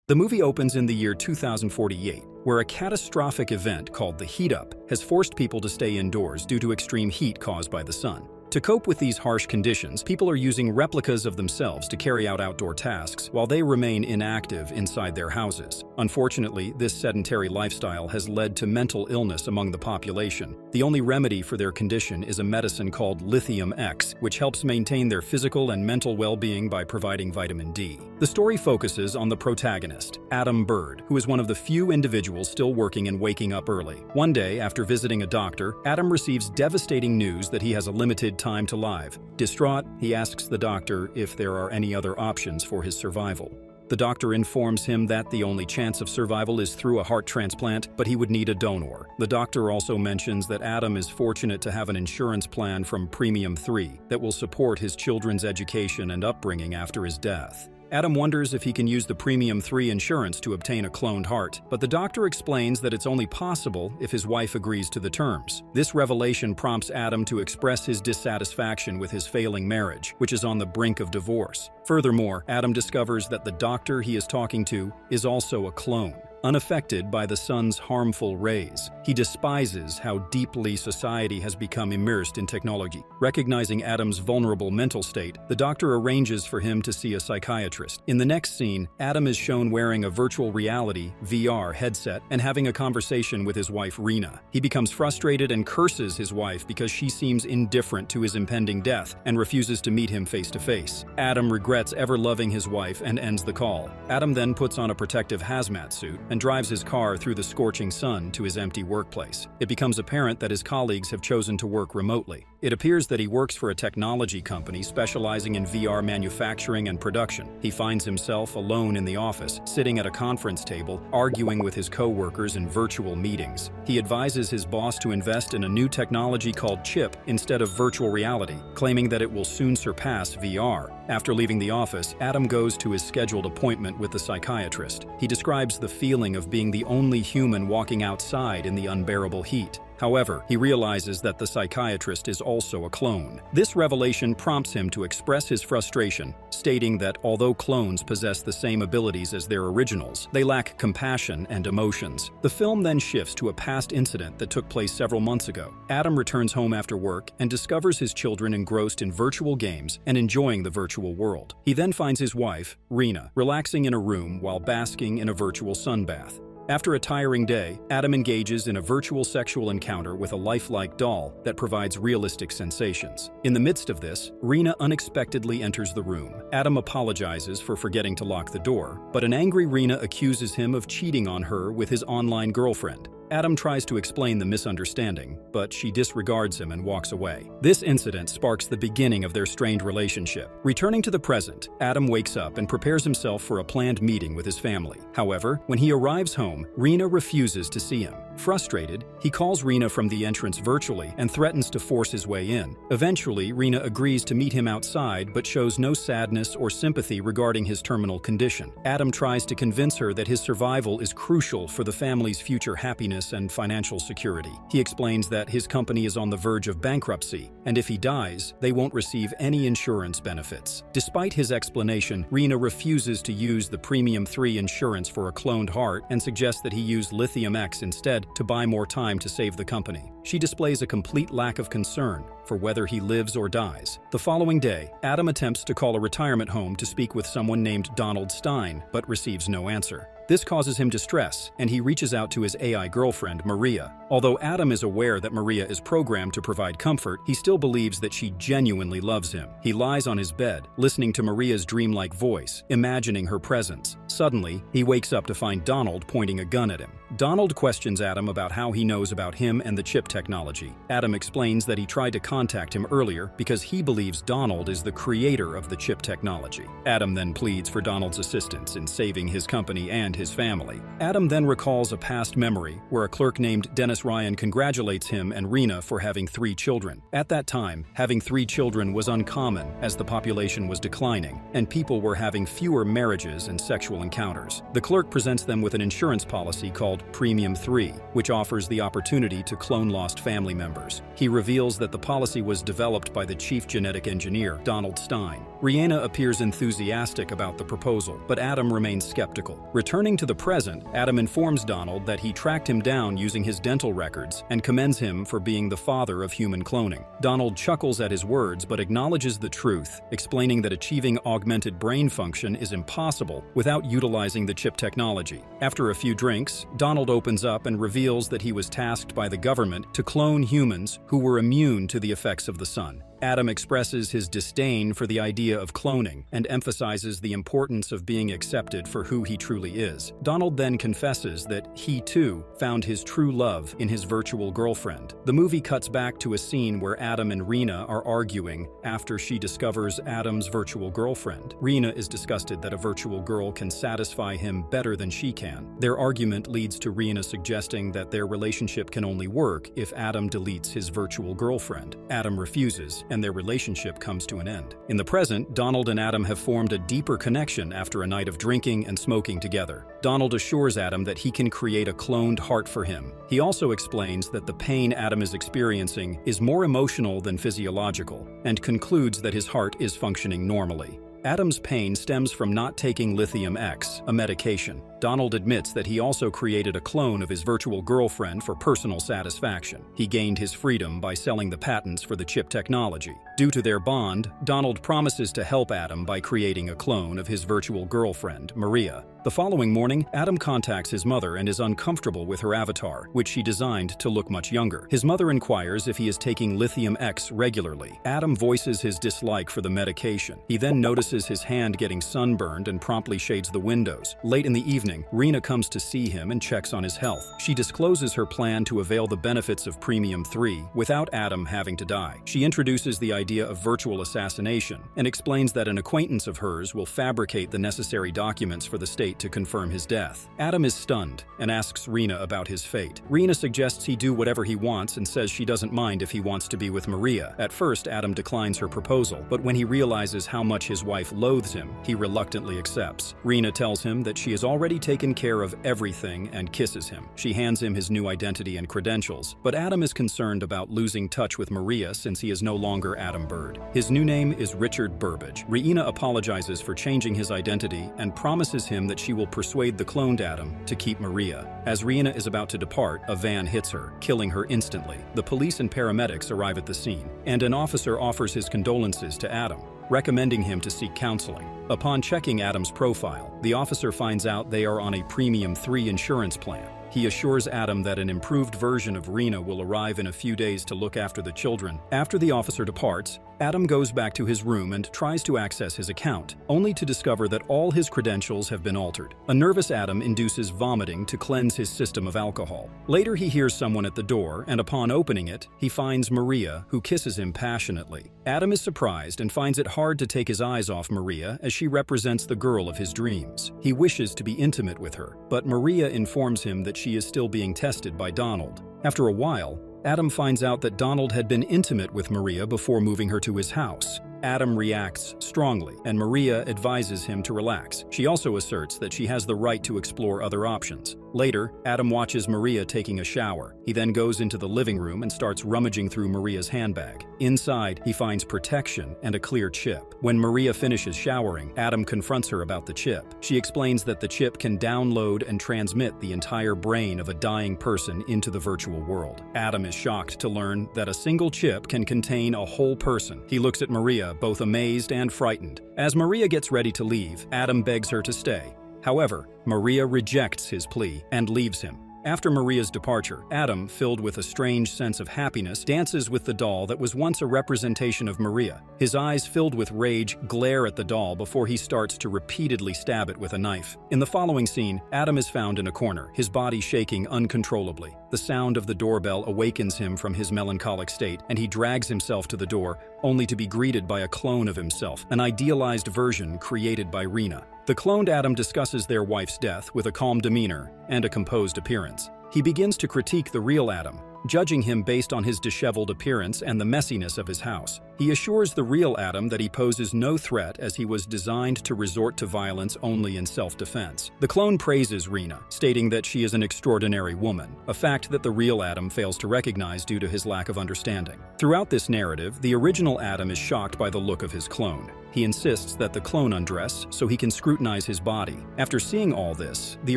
The movie opens in the year 2048, where a catastrophic event called the heat up has forced people to stay indoors due to extreme heat caused by the sun. To cope with these harsh conditions, people are using replicas of themselves to carry out outdoor tasks while they remain inactive inside their houses. Unfortunately, this sedentary lifestyle has led to mental illness among the population. The only remedy for their condition is a medicine called lithium X, which helps maintain their physical and mental well-being by providing vitamin D. The story focuses on the protagonist, Adam Bird, who is one of the few individuals still working and waking up early. One day, after visiting a doctor, Adam receives devastating news that he has a limited time to live. Distraught, he asks the doctor if there are any other options for his survival. The doctor informs him that the only chance of survival is through a heart transplant, but he would need a donor. The doctor also mentions that Adam is fortunate to have an insurance plan from Premium 3 that will support his children's education and upbringing after his death. Adam wonders if he can use the Premium 3 insurance to obtain a cloned heart, but the doctor explains that it's only possible if his wife agrees to the terms. This revelation prompts Adam to express his dissatisfaction with his failing marriage, which is on the brink of divorce. Furthermore, Adam discovers that the doctor he is talking to is also a clone, unaffected by the sun's harmful rays. He despises how deeply society has become immersed in technology. Recognizing Adam's vulnerable mental state, the doctor arranges for him to see a psychiatrist. In the next scene, Adam is shown wearing a virtual reality (VR) headset and having a conversation with his wife Rena. He becomes frustrated and curses his wife because she seems indifferent to his impending death and refuses to meet him face to face. Adam regrets ever loving his wife and ends the call. Adam then puts on a protective hazmat suit and drives his car through the scorching sun to his empty workplace. It becomes apparent that his colleagues have chosen to work remotely. It appears that he works for a technology company specializing in VR manufacturing and production. He finds himself alone in the office, sitting at a conference table, arguing with his co-workers in virtual meetings. He advises his boss to invest in a new technology called chip instead of virtual reality, claiming that it will soon surpass VR. After leaving the office, Adam goes to his scheduled appointment with the psychiatrist. He describes the feeling of being the only human walking outside in the unbearable heat. However, he realizes that the psychiatrist is also a clone. This revelation prompts him to express his frustration, stating that although clones possess the same abilities as their originals, they lack compassion and emotions. The film then shifts to a past incident that took place several months ago. Adam returns home after work and discovers his children engrossed in virtual games and enjoying the virtual world. He then finds his wife, Rena, relaxing in a room while basking in a virtual sunbath. After a tiring day, Adam engages in a virtual sexual encounter with a lifelike doll that provides realistic sensations. In the midst of this, Rena unexpectedly enters the room. Adam apologizes for forgetting to lock the door, but an angry Rena accuses him of cheating on her with his online girlfriend. Adam tries to explain the misunderstanding, but she disregards him and walks away. This incident sparks the beginning of their strained relationship. Returning to the present, Adam wakes up and prepares himself for a planned meeting with his family. However, when he arrives home, Rena refuses to see him. Frustrated, he calls Rena from the entrance virtually and threatens to force his way in. Eventually, Rena agrees to meet him outside but shows no sadness or sympathy regarding his terminal condition. Adam tries to convince her that his survival is crucial for the family's future happiness and financial security. He explains that his company is on the verge of bankruptcy, and if he dies, they won't receive any insurance benefits. Despite his explanation, Rena refuses to use the Premium 3 insurance for a cloned heart and suggests that he use Lithium X instead to buy more time to save the company. She displays a complete lack of concern for whether he lives or dies. The following day, Adam attempts to call a retirement home to speak with someone named Donald Stein, but receives no answer. This causes him distress, and he reaches out to his AI girlfriend, Maria. Although Adam is aware that Maria is programmed to provide comfort, he still believes that she genuinely loves him. He lies on his bed, listening to Maria's dreamlike voice, imagining her presence. Suddenly, he wakes up to find Donald pointing a gun at him. Donald questions Adam about how he knows about him and the chip technology. Adam explains that he tried to contact him earlier because he believes Donald is the creator of the chip technology. Adam then pleads for Donald's assistance in saving his company and his family. Adam then recalls a past memory where a clerk named Dennis Ryan congratulates him and Rena for having 3 children. At that time, having 3 children was uncommon as the population was declining and people were having fewer marriages and sexual encounters. The clerk presents them with an insurance policy called Premium 3, which offers the opportunity to clone lost family members. He reveals that the policy was developed by the chief genetic engineer, Donald Stein. Rihanna appears enthusiastic about the proposal, but Adam remains skeptical. Returning to the present, Adam informs Donald that he tracked him down using his dental records and commends him for being the father of human cloning. Donald chuckles at his words but acknowledges the truth, explaining that achieving augmented brain function is impossible without utilizing the chip technology. After a few drinks, Donald opens up and reveals that he was tasked by the government to clone humans who were immune to the effects of the sun. Adam expresses his disdain for the idea of cloning and emphasizes the importance of being accepted for who he truly is. Donald then confesses that he, too, found his true love in his virtual girlfriend. The movie cuts back to a scene where Adam and Rena are arguing after she discovers Adam's virtual girlfriend. Rena is disgusted that a virtual girl can satisfy him better than she can. Their argument leads to Rena suggesting that their relationship can only work if Adam deletes his virtual girlfriend. Adam refuses, and their relationship comes to an end. In the present, Donald and Adam have formed a deeper connection after a night of drinking and smoking together. Donald assures Adam that he can create a cloned heart for him. He also explains that the pain Adam is experiencing is more emotional than physiological, and concludes that his heart is functioning normally. Adam's pain stems from not taking Lithium X, a medication. Donald admits that he also created a clone of his virtual girlfriend for personal satisfaction. He gained his freedom by selling the patents for the chip technology. Due to their bond, Donald promises to help Adam by creating a clone of his virtual girlfriend, Maria. The following morning, Adam contacts his mother and is uncomfortable with her avatar, which she designed to look much younger. His mother inquires if he is taking Lithium X regularly. Adam voices his dislike for the medication. He then notices his hand getting sunburned and promptly shades the windows. Late in the evening, Rena comes to see him and checks on his health. She discloses her plan to avail the benefits of Premium 3 without Adam having to die. She introduces the idea of virtual assassination and explains that an acquaintance of hers will fabricate the necessary documents for the state to confirm his death. Adam is stunned and asks Rena about his fate. Rena suggests he do whatever he wants and says she doesn't mind if he wants to be with Maria. At first, Adam declines her proposal, but when he realizes how much his wife loathes him, he reluctantly accepts. Rena tells him that she has already taken care of everything and kisses him. She hands him his new identity and credentials, but Adam is concerned about losing touch with Maria since he is no longer Adam Bird. His new name is Richard Burbage. Rena apologizes for changing his identity and promises him that she will persuade the cloned Adam to keep Maria. As Rena is about to depart, a van hits her, killing her instantly. The police and paramedics arrive at the scene, and an officer offers his condolences to Adam, recommending him to seek counseling. Upon checking Adam's profile, the officer finds out they are on a Premium 3 insurance plan. He assures Adam that an improved version of Rena will arrive in a few days to look after the children. After the officer departs, Adam goes back to his room and tries to access his account, only to discover that all his credentials have been altered. A nervous Adam induces vomiting to cleanse his system of alcohol. Later, he hears someone at the door, and upon opening it, he finds Maria, who kisses him passionately. Adam is surprised and finds it hard to take his eyes off Maria, as she represents the girl of his dreams. He wishes to be intimate with her, but Maria informs him that she is still being tested by Donald. After a while, Adam finds out that Donald had been intimate with Maria before moving her to his house. Adam reacts strongly, and Maria advises him to relax. She also asserts that she has the right to explore other options. Later, Adam watches Maria taking a shower. He then goes into the living room and starts rummaging through Maria's handbag. Inside, he finds protection and a clear chip. When Maria finishes showering, Adam confronts her about the chip. She explains that the chip can download and transmit the entire brain of a dying person into the virtual world. Adam is shocked to learn that a single chip can contain a whole person. He looks at Maria, both amazed and frightened. As Maria gets ready to leave, Adam begs her to stay. However, Maria rejects his plea and leaves him. After Maria's departure, Adam, filled with a strange sense of happiness, dances with the doll that was once a representation of Maria. His eyes, filled with rage, glare at the doll before he starts to repeatedly stab it with a knife. In the following scene, Adam is found in a corner, his body shaking uncontrollably. The sound of the doorbell awakens him from his melancholic state, and he drags himself to the door, only to be greeted by a clone of himself, an idealized version created by Rena. The cloned Adam discusses their wife's death with a calm demeanor and a composed appearance. He begins to critique the real Adam, judging him based on his disheveled appearance and the messiness of his house. He assures the real Adam that he poses no threat, as he was designed to resort to violence only in self-defense. The clone praises Rena, stating that she is an extraordinary woman, a fact that the real Adam fails to recognize due to his lack of understanding. Throughout this narrative, the original Adam is shocked by the look of his clone. He insists that the clone undress so he can scrutinize his body. After seeing all this, the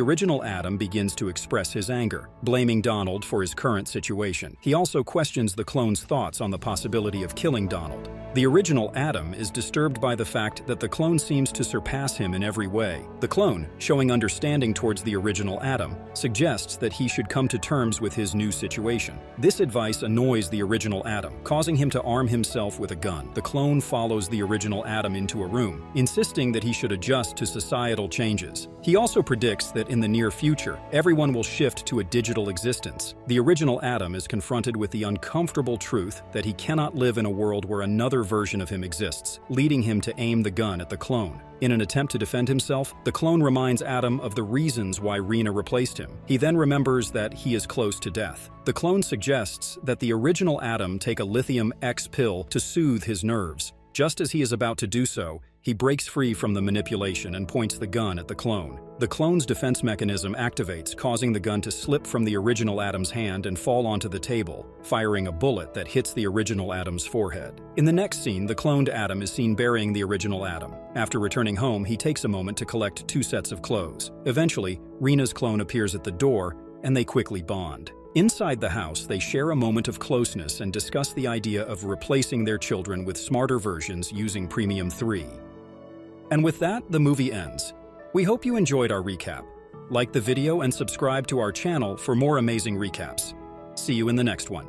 original Adam begins to express his anger, blaming Donald for his current situation. He also questions the clone's thoughts on the possibility of killing Donald. The original Adam is disturbed by the fact that the clone seems to surpass him in every way. The clone, showing understanding towards the original Adam, suggests that he should come to terms with his new situation. This advice annoys the original Adam, causing him to arm himself with a gun. The clone follows the original Adam into a room, insisting that he should adjust to societal changes. He also predicts that in the near future, everyone will shift to a digital existence. The original Adam is confronted with the uncomfortable truth that he cannot live in a world where another version of him exists, leading him to aim the gun at the clone. In an attempt to defend himself, the clone reminds Adam of the reasons why Rena replaced him. He then remembers that he is close to death. The clone suggests that the original Adam take a lithium X pill to soothe his nerves. Just as he is about to do so, he breaks free from the manipulation and points the gun at the clone. The clone's defense mechanism activates, causing the gun to slip from the original Adam's hand and fall onto the table, firing a bullet that hits the original Adam's forehead. In the next scene, the cloned Adam is seen burying the original Adam. After returning home, he takes a moment to collect 2 sets of clothes. Eventually, Rena's clone appears at the door, and they quickly bond. Inside the house, they share a moment of closeness and discuss the idea of replacing their children with smarter versions using Premium 3. And with that, the movie ends. We hope you enjoyed our recap. Like the video and subscribe to our channel for more amazing recaps. See you in the next one.